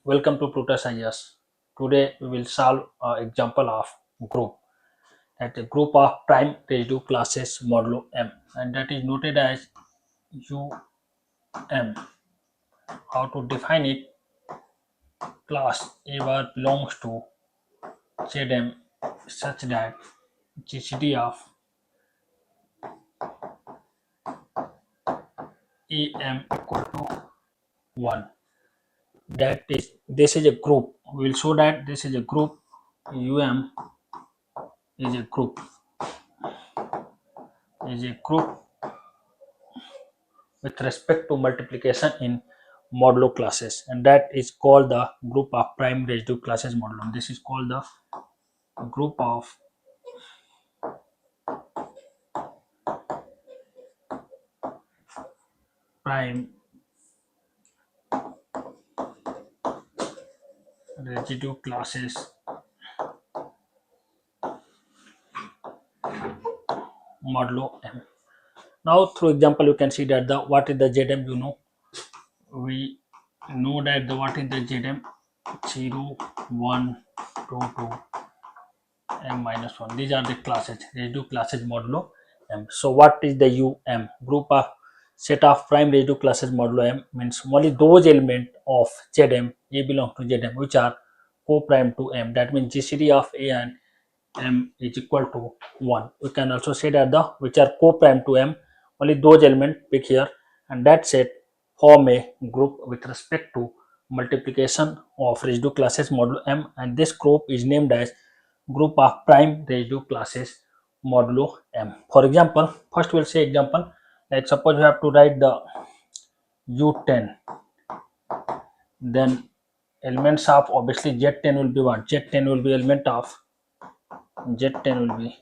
Welcome to Plutus IS. Today we will solve an example of group, that a group of prime residue classes modulo M, and that is noted as UM. How to define it? Class A bar belongs to ZM such that GCD of EM equal to 1. That is, this is a group. We will show that this is a group. UM is a group. With respect to multiplication in modulo classes, and that is called the group of prime residue classes modulo. This is called the group of prime residue classes modulo M. Now through example you can see that the what is the ZM, we know that the what is the ZM 0, 1, 2, 2, M minus 1. These are the classes, residue classes modulo M. So what is the UM? Group of set of prime residue classes modulo M means only those elements of ZM, A belong to ZM, which are co-prime to M. That means GCD of A and M is equal to 1. We can also say that the which are co-prime to M, only those elements pick here, and that set form a group with respect to multiplication of residue classes modulo M, and this group is named as group of prime residue classes modulo M. For example, first we'll say example, like suppose you have to write the U10, then elements of obviously Z10 will be what? Z10 will be element of Z10 will be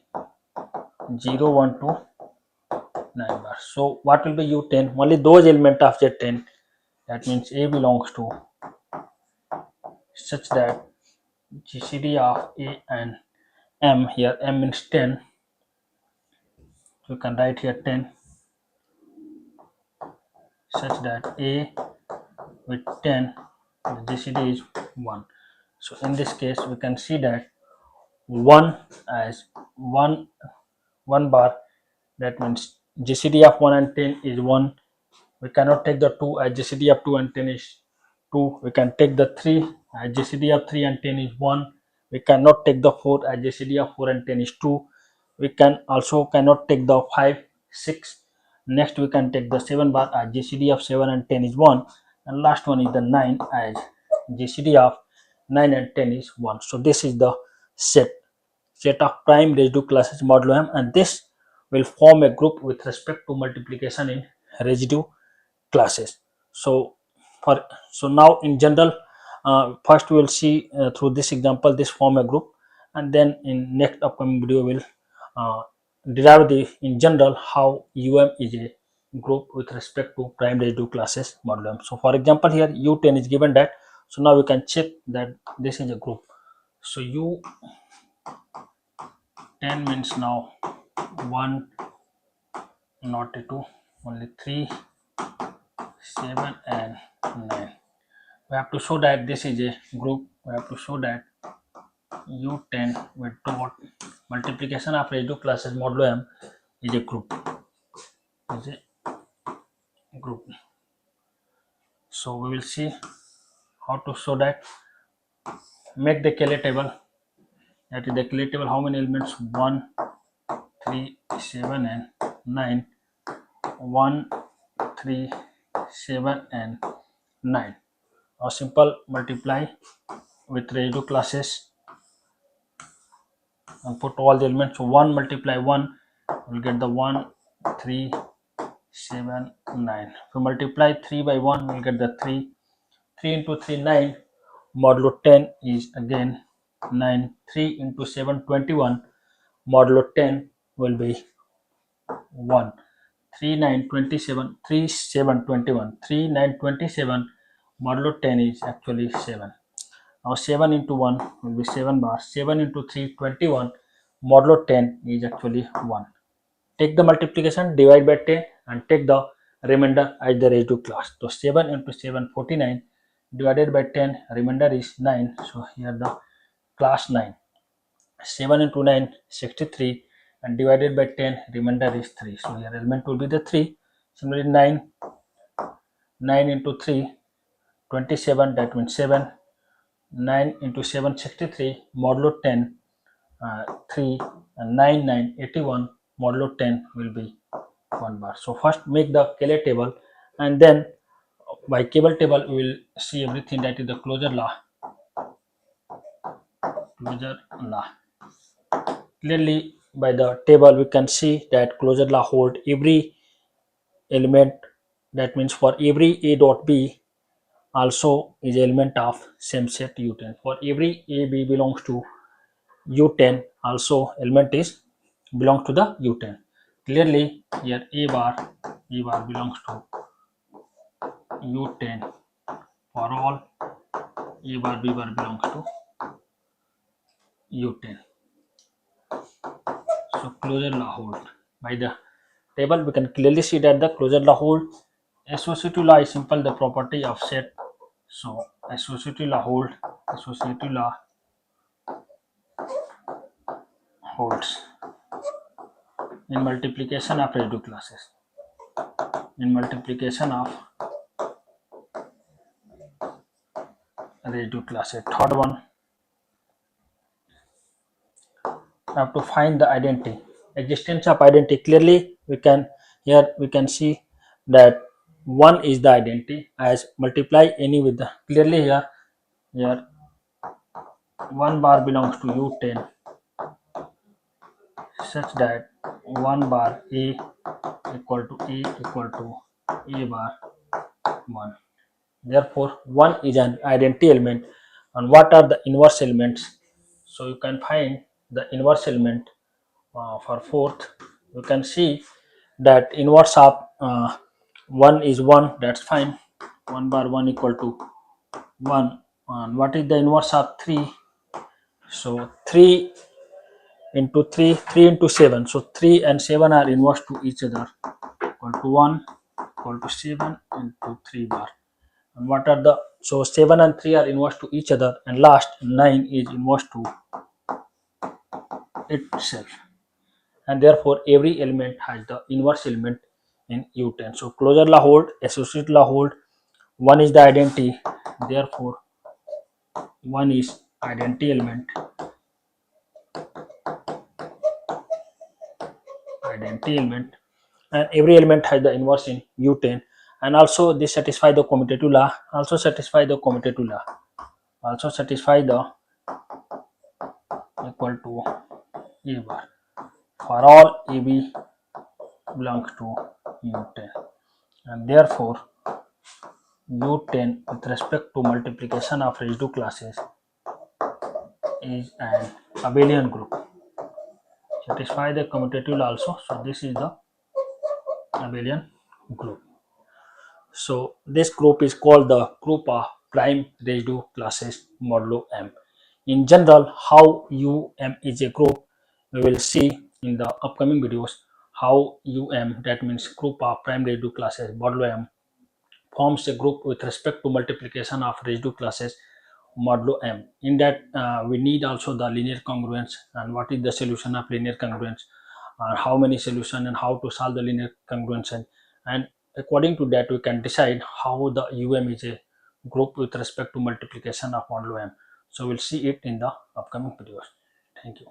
0, 1 to 9 bar. So what will be U10? Only those elements of Z10, that means A belongs to such that GCD of A and M, here M means 10, so you can write here 10, such that A with 10, the GCD is 1. So in this case we can see that 1 as 1 bar, that means GCD of 1 and 10 is 1. We cannot take the 2 as GCD of 2 and 10 is 2. We can take the 3 as GCD of 3 and 10 is 1. We cannot take the 4 as GCD of 4 and 10 is 2. We can also cannot take the 5, 6. Next we can take the 7 bar as GCD of 7 and 10 is 1. And last one is the 9 as GCD of 9 and 10 is 1. So this is the set of prime residue classes modulo M, and this will form a group with respect to multiplication in residue classes. So now in general, first we will see through this example this form a group, and then in next upcoming video we will derive the in general how UM is a group with respect to prime residue classes modulo M. So for example here U10 is given that, so now we can check that this is a group. So U10 means now 1, not 2, only 3, 7 and 9. We have to show that this is a group. We have to show that U10 with dot multiplication of residue classes modulo M is a group. So we will see how to show that. Make the Kelly table. That is the Kelly table. How many elements? 1, 3, 7 and 9. 1, 3, 7 and 9. Now simple multiply with residue classes and put all the elements. So 1 multiply 1 will get the 1, 3, 7, 9. If you multiply 3 by 1 will get the 3. 3 into 3 9. Modulo 10 is again 9. 3 into 7 21. Modulo 10 will be 1. 3 9 27. 3 7 21. 3 9 27. Modulo 10 is actually 7. Now 7 into 1 will be 7 bar. 7 into 3 21. Modulo 10 is actually 1. Take the multiplication, divide by 10 and take the remainder as the residue class. So 7 into 7 49. divided by 10, remainder is 9. So here the class 9. 7 into 9, 63, and divided by 10, remainder is 3. So here element will be the 3. Similarly 9 into 3, 27, that means 7. 9 into 7, 63, modulo 10, 3, and 9, 9, 81, modulo 10 will be 1 bar. So first make the Cayley table, and then by Cayley table we will see everything, that is the closure law. Closure law. Clearly by the table we can see that closure law hold every element, that means for every A dot B also is element of same set U10. For every A B belongs to U10, also element is belongs to the U10. Clearly here A bar belongs to U10 for all A bar B bar belongs to U10. So closure law hold. By the table we can clearly see that the closure law hold. Associative law is simple, the property of set. So associative law holds in multiplication of residue classes. In multiplication of residue classes. Third one, have to find the identity. Existence of identity. Clearly we can, here we can see that 1 is the identity, as multiply any with the, clearly here 1 bar belongs to U10, such that 1 bar A equal to A bar 1. Therefore 1 is an identity element. And what are the inverse elements? So you can find the inverse element. For fourth, you can see that inverse of 1 is 1, that's fine. 1 bar 1 equal to 1. And what is the inverse of 3? So 3 into 3, 3 into 7. So 3 and 7 are inverse to each other, equal to 1 equal to 7 into 3 bar. And what are the, so 7 and 3 are inverse to each other, and last 9 is inverse to itself. And therefore every element has the inverse element in U10. So closure law hold, associative law hold, 1 is the identity, therefore 1 is identity element, and every element has the inverse in U10. And also this satisfy the commutative law, equal to A bar for all AB belongs to U10, and therefore U10 with respect to multiplication of residue classes is an abelian group. Satisfy the commutative law also. So this is the abelian group. So this group is called the group of prime residue classes modulo M. In general, how UM is a group, we will see in the upcoming videos. How UM, that means group of prime residue classes modulo M, forms a group with respect to multiplication of residue classes modulo M. In that we need also the linear congruence, and what is the solution of linear congruence, how many solution, and how to solve the linear congruence, and according to that we can decide how the UM is a group with respect to multiplication of modulo M. So we'll see it in the upcoming videos. Thank you.